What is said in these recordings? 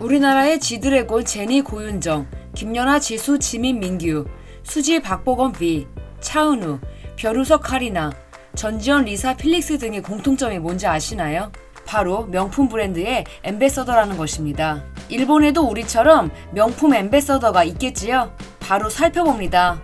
우리나라의 지드래곤 제니 고윤정, 김연아 지수 지민 민규, 수지 박보검 비, 차은우, 변우석 카리나, 전지현 리사 필릭스 등의 공통점이 뭔지 아시나요? 바로 명품 브랜드의 앰베서더라는 것입니다. 일본에도 우리처럼 명품 앰베서더가 있겠지요? 바로 살펴봅니다.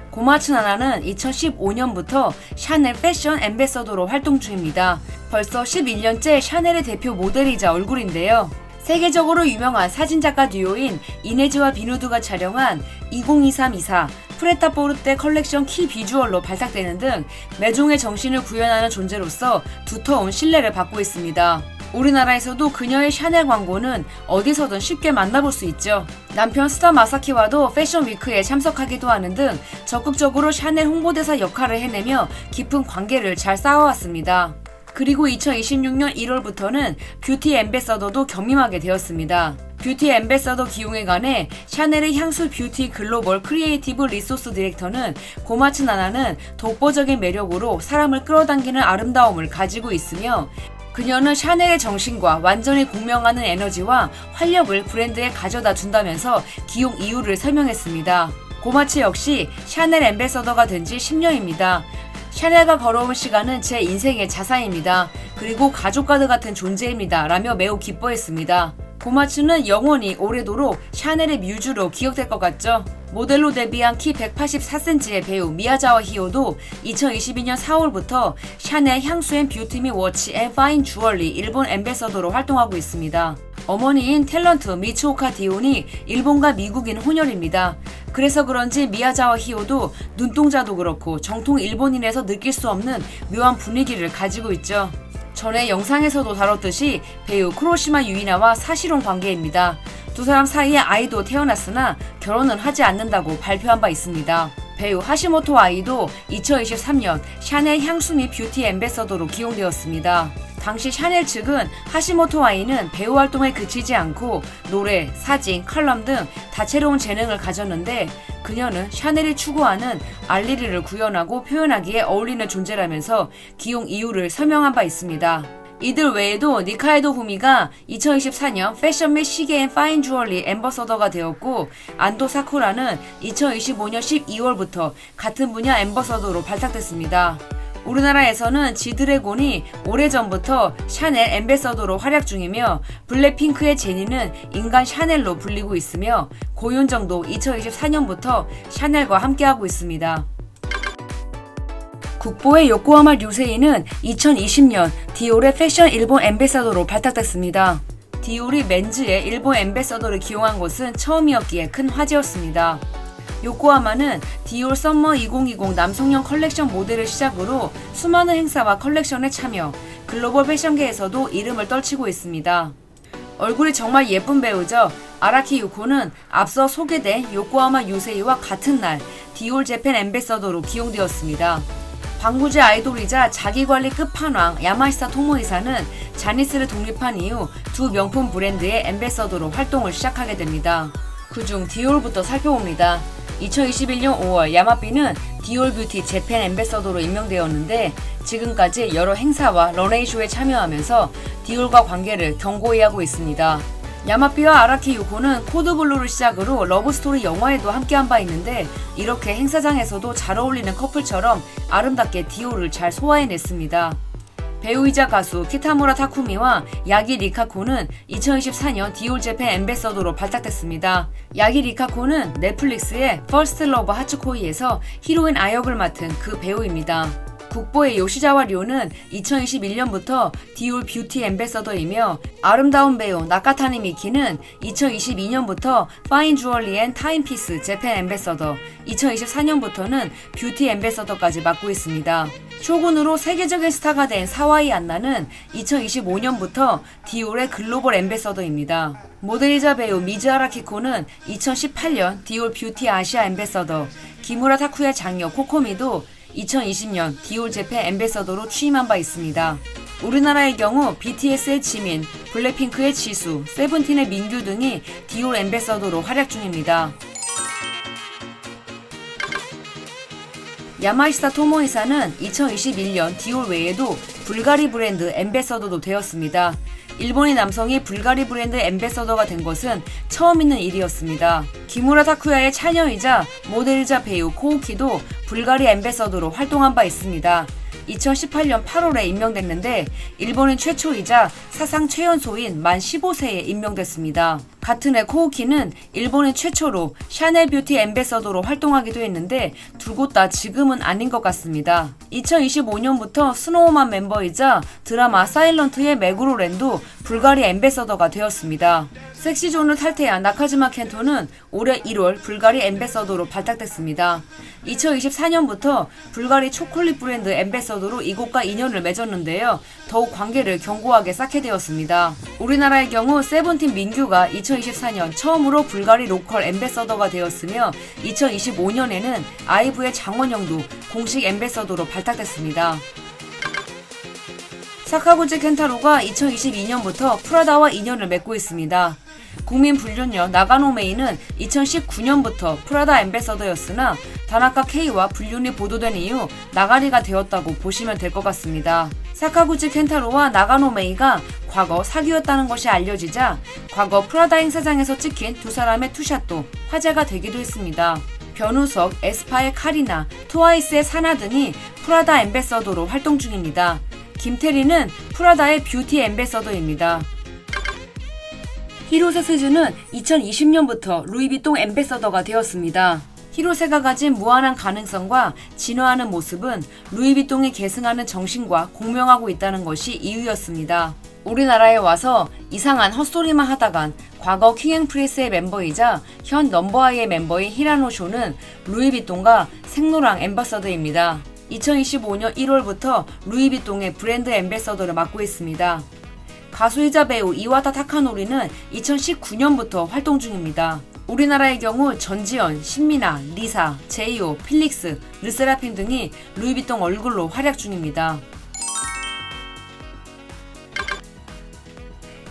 고마츠 나나는 2015년부터 샤넬 패션 앰베서더로 활동 중입니다. 벌써 11년째 샤넬의 대표 모델이자 얼굴인데요. 세계적으로 유명한 사진작가 듀오인 이네즈와 비누드가 촬영한 2023-24 프레타포르테 컬렉션 키 비주얼로 발탁되는 등 매종의 정신을 구현하는 존재로서 두터운 신뢰를 받고 있습니다. 우리나라에서도 그녀의 샤넬 광고는 어디서든 쉽게 만나볼 수 있죠. 남편 스타 마사키와도 패션 위크에 참석하기도 하는 등 적극적으로 샤넬 홍보대사 역할을 해내며 깊은 관계를 잘 쌓아왔습니다. 그리고 2026년 1월부터는 뷰티 앰베서더도 겸임하게 되었습니다. 뷰티 앰베서더 기용에 관해 샤넬의 향수 뷰티 글로벌 크리에이티브 리소스 디렉터는 고마츠 나나는 독보적인 매력으로 사람을 끌어당기는 아름다움을 가지고 있으며 그녀는 샤넬의 정신과 완전히 공명하는 에너지와 활력을 브랜드에 가져다 준다면서 기용 이유를 설명했습니다. 고마츠 역시 샤넬 앰베서더가 된 지 10년입니다. 샤넬과 걸어온 시간은 제 인생의 자산입니다. 그리고 가족과도 같은 존재입니다. 라며 매우 기뻐했습니다. 고마츠는 영원히 오래도록 샤넬의 뮤즈로 기억될 것 같죠? 모델로 데뷔한 키 184cm의 배우 미야자와 히요도 2022년 4월부터 샤넬 향수 앤 뷰티 및 워치 앤 파인 주얼리 일본 앰베서더로 활동하고 있습니다. 어머니인 탤런트 미츠오카 디온이 일본과 미국인 혼혈입니다. 그래서 그런지 미야자와 히요도 눈동자도 그렇고 정통 일본인에서 느낄 수 없는 묘한 분위기를 가지고 있죠. 전에 영상에서도 다뤘듯이 배우 쿠로시마 유이나와 사실혼 관계입니다. 두 사람 사이에 아이도 태어났으나 결혼은 하지 않는다고 발표한 바 있습니다. 배우 하시모토 아이도 2023년 샤넬 향수 및 뷰티 앰베서더로 기용되었습니다. 당시 샤넬 측은 하시모토 아이는 배우 활동에 그치지 않고 노래, 사진, 칼럼 등 다채로운 재능을 가졌는데 그녀는 샤넬이 추구하는 알리리를 구현하고 표현하기에 어울리는 존재라면서 기용 이유를 설명한 바 있습니다. 이들 외에도 니카에도 후미가 2024년 패션 및 시계 앤 파인 주얼리 앰버서더가 되었고 안도 사쿠라는 2025년 12월부터 같은 분야 앰버서더로 발탁됐습니다. 우리나라에서는 지드래곤이 오래전부터 샤넬 앰베서더로 활약 중이며 블랙핑크의 제니는 인간 샤넬로 불리고 있으며 고윤정도 2024년부터 샤넬과 함께하고 있습니다. 국보의 요코하마 류세이는 2020년 디올의 패션 일본 앰베서더로 발탁됐습니다. 디올이 맨즈의 일본 앰베서더를 기용한 것은 처음이었기에 큰 화제였습니다. 요코하마는 디올 썸머 2020 남성용 컬렉션 모델을 시작으로 수많은 행사와 컬렉션에 참여, 글로벌 패션계에서도 이름을 떨치고 있습니다. 얼굴이 정말 예쁜 배우죠. 아라키 유코는 앞서 소개된 요코하마 유세이와 같은 날 디올 재팬 앰베서더로 기용되었습니다. 방부제 아이돌이자 자기관리 끝판왕 야마시타 토모이사는 자니스를 독립한 이후 두 명품 브랜드의 앰베서더로 활동을 시작하게 됩니다. 그중 디올부터 살펴봅니다. 2021년 5월 야마비는 디올 뷰티 재팬 앰베서더로 임명되었는데 지금까지 여러 행사와 런웨이쇼에 참여하면서 디올과 관계를 견고히 하고 있습니다. 야마비와 아라키 유코는 코드블루를 시작으로 러브스토리 영화에도 함께한 바 있는데 이렇게 행사장에서도 잘 어울리는 커플처럼 아름답게 디올을 잘 소화해냈습니다. 배우이자 가수 키타무라 타쿠미와 야기 리카코는 2024년 디올 재팬 앰베서더로 발탁됐습니다. 야기 리카코는 넷플릭스의 퍼스트 러브 하츠코이에서 히로인 아역을 맡은 그 배우입니다. 국보의 요시자와 료는 2021년부터 디올 뷰티 앰베서더이며 아름다운 배우 나카타니 미키는 2022년부터 파인 주얼리 앤 타임피스 재팬 앰베서더, 2024년부터는 뷰티 앰베서더까지 맡고 있습니다. 쇼군으로 세계적인 스타가 된 사와이 안나는 2025년부터 디올의 글로벌 앰베서더입니다. 모델이자 배우 미즈하라 키코는 2018년 디올 뷰티 아시아 앰베서더, 기무라 타쿠의 장녀 코코미도 2020년 디올 재팬 앰베서더로 취임한 바 있습니다. 우리나라의 경우 BTS의 지민, 블랙핑크의 지수, 세븐틴의 민규 등이 디올 앰베서더로 활약 중입니다. 야마시타 토모이사는 2021년 디올 외에도 불가리 브랜드 앰베서더도 되었습니다. 일본인 남성이 불가리 브랜드 앰베서더가 된 것은 처음 있는 일이었습니다. 기무라 타쿠야의 차녀이자 모델이자 배우 코우키도 불가리 앰베서더로 활동한 바 있습니다. 2018년 8월에 임명됐는데 일본인 최초이자 사상 최연소인 만 15세에 임명됐습니다. 같은 해 코우키는 일본인 최초로 샤넬 뷰티 앰베서더로 활동하기도 했는데 두 곳 다 지금은 아닌 것 같습니다. 2025년부터 스노우만 멤버이자 드라마 사일런트의 메구로 렌도 불가리 앰베서더가 되었습니다. 섹시존을 탈퇴한 나카즈마 켄토는 올해 1월 불가리 앰베서더로 발탁됐습니다. 2024년부터 불가리 초콜릿 브랜드 앰베서더로 이곳과 인연을 맺었는데요. 더욱 관계를 견고하게 쌓게 되었습니다. 우리나라의 경우 세븐틴 민규가 2024년 처음으로 불가리 로컬 앰베서더가 되었으며 2025년에는 아이브의 장원영도 공식 앰베서더로 발탁됐습니다. 사카구치 켄타로가 2022년부터 프라다와 인연을 맺고 있습니다. 국민 불륜녀 나가노 메이는 2019년부터 프라다 앰베서더였으나 다나카 K와 불륜이 보도된 이후 나가리가 되었다고 보시면 될 것 같습니다. 사카구치 켄타로와 나가노 메이가 과거 사귀었다는 것이 알려지자 과거 프라다 행사장에서 찍힌 두 사람의 투샷도 화제가 되기도 했습니다. 변우석, 에스파의 카리나, 트와이스의 사나 등이 프라다 앰베서더로 활동 중입니다. 김태리는 프라다의 뷰티 앰베서더입니다. 히로세 스즈는 2020년부터 루이비통 앰베서더가 되었습니다. 히로세가 가진 무한한 가능성과 진화하는 모습은 루이비통이 계승하는 정신과 공명하고 있다는 것이 이유였습니다. 우리나라에 와서 이상한 헛소리만 하다간 과거 킹앤프리스의 멤버이자 현 넘버아이의 멤버인 히라노쇼는 루이비통과 생로랑 앰버서더입니다. 2025년 1월부터 루이비통의 브랜드 앰베서더를 맡고 있습니다. 가수이자 배우 이와타 타카노리는 2019년부터 활동 중입니다. 우리나라의 경우 전지현, 신미나, 리사, 제이오, 필릭스, 르세라핌 등이 루이비통 얼굴로 활약 중입니다.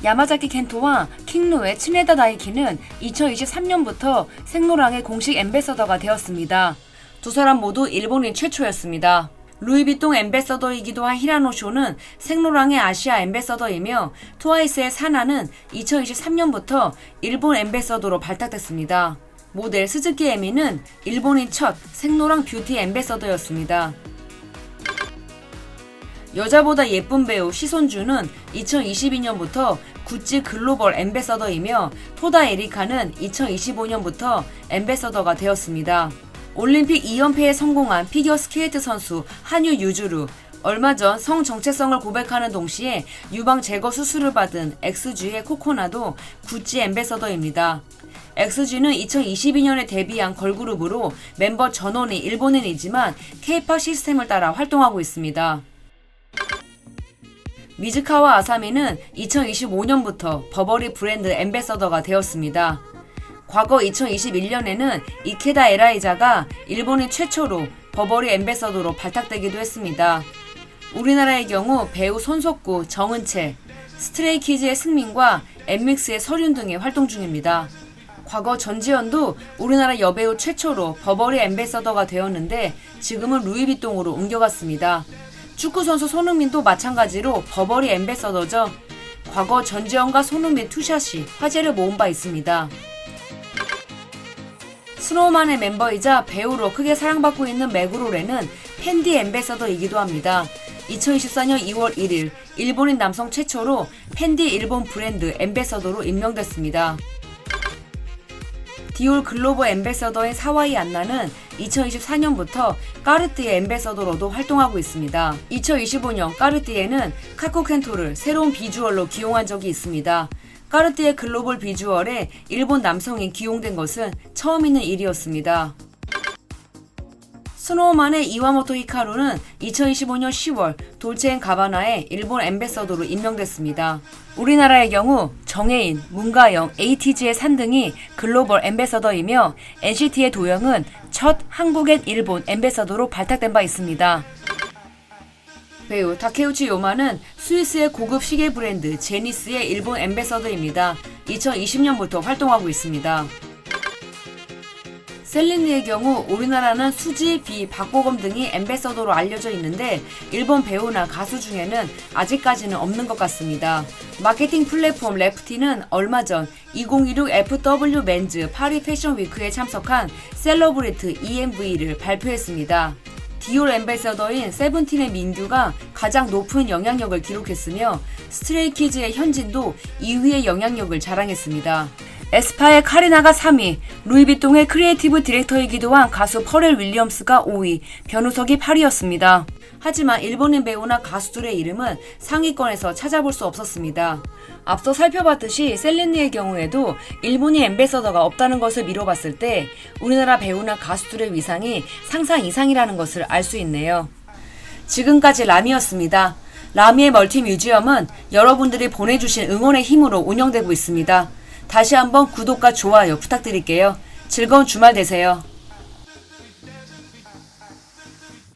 야마자키 켄토와 킹루의 츠네다 다이키는 2023년부터 생로랑의 공식 앰베서더가 되었습니다. 두 사람 모두 일본인 최초였습니다. 루이비통 앰베서더이기도 한 히라노쇼는 생로랑의 아시아 앰베서더이며 트와이스의 사나는 2023년부터 일본 앰베서더로 발탁됐습니다. 모델 스즈키 에미는 일본인 첫 생로랑 뷰티 앰베서더였습니다. 여자보다 예쁜 배우 시손주는 2022년부터 구찌 글로벌 앰베서더이며 토다 에리카는 2025년부터 앰베서더가 되었습니다. 올림픽 2연패에 성공한 피겨스케이트 선수 한유 유주루, 얼마 전 성 정체성을 고백하는 동시에 유방 제거 수술을 받은 XG의 코코나도 구찌 앰베서더입니다. XG는 2022년에 데뷔한 걸그룹으로 멤버 전원이 일본인이지만 K-팝 시스템을 따라 활동하고 있습니다. 미즈카와 아사미는 2025년부터 버버리 브랜드 앰베서더가 되었습니다. 과거 2021년에는 이케다 에라이자가 일본인 최초로 버버리 앰베서더로 발탁되기도 했습니다. 우리나라의 경우 배우 손석구, 정은채, 스트레이키즈의 승민과 엠믹스의 설윤 등이 활동 중입니다. 과거 전지현도 우리나라 여배우 최초로 버버리 앰베서더가 되었는데 지금은 루이비통으로 옮겨갔습니다. 축구선수 손흥민도 마찬가지로 버버리 앰베서더죠. 과거 전지현과 손흥민 투샷이 화제를 모은 바 있습니다. 스노우만의 멤버이자 배우로 크게 사랑받고 있는 메구로레는 팬디 앰베서더이기도 합니다. 2024년 2월 1일 일본인 남성 최초로 팬디 일본 브랜드 앰베서더로 임명됐습니다. 디올 글로벌 앰베서더인 사와이 안나는 2024년부터 까르띠에 앰베서더로도 활동하고 있습니다. 2025년 까르띠에는 카코 켄토를 새로운 비주얼로 기용한 적이 있습니다. 까르띠에 글로벌 비주얼에 일본 남성이 기용된 것은 처음 있는 일이었습니다. 스노우만의 이와모토 히카루는 2025년 10월 돌체앤가바나의 일본 앰베서더로 임명됐습니다. 우리나라의 경우 정혜인, 문가영, 에이티즈의 산 등이 글로벌 앰베서더이며 NCT의 도영은 첫 한국 앤 일본 앰베서더로 발탁된 바 있습니다. 배우 다케우치 요마는 스위스의 고급 시계 브랜드 제니스의 일본 앰베서더입니다. 2020년부터 활동하고 있습니다. 셀린느의 경우 우리나라는 수지, 비, 박보검 등이 앰베서더로 알려져 있는데 일본 배우나 가수 중에는 아직까지는 없는 것 같습니다. 마케팅 플랫폼 레프티는 얼마 전 2016 FW 맨즈 파리 패션 위크에 참석한 셀러브리트 EMV를 발표했습니다. 디올 앰베서더인 세븐틴의 민규가 가장 높은 영향력을 기록했으며 스트레이키즈의 현진도 2위의 영향력을 자랑했습니다. 에스파의 카리나가 3위, 루이비통의 크리에이티브 디렉터이기도 한 가수 퍼렐 윌리엄스가 5위, 변우석이 8위였습니다. 하지만 일본인 배우나 가수들의 이름은 상위권에서 찾아볼 수 없었습니다. 앞서 살펴봤듯이 셀린느의 경우에도 일본인 앰베서더가 없다는 것을 미뤄봤을 때 우리나라 배우나 가수들의 위상이 상상 이상이라는 것을 알 수 있네요. 지금까지 라미였습니다. 라미의 멀티뮤지엄은 여러분들이 보내주신 응원의 힘으로 운영되고 있습니다. 다시 한번 구독과 좋아요 부탁드릴게요. 즐거운 주말 되세요.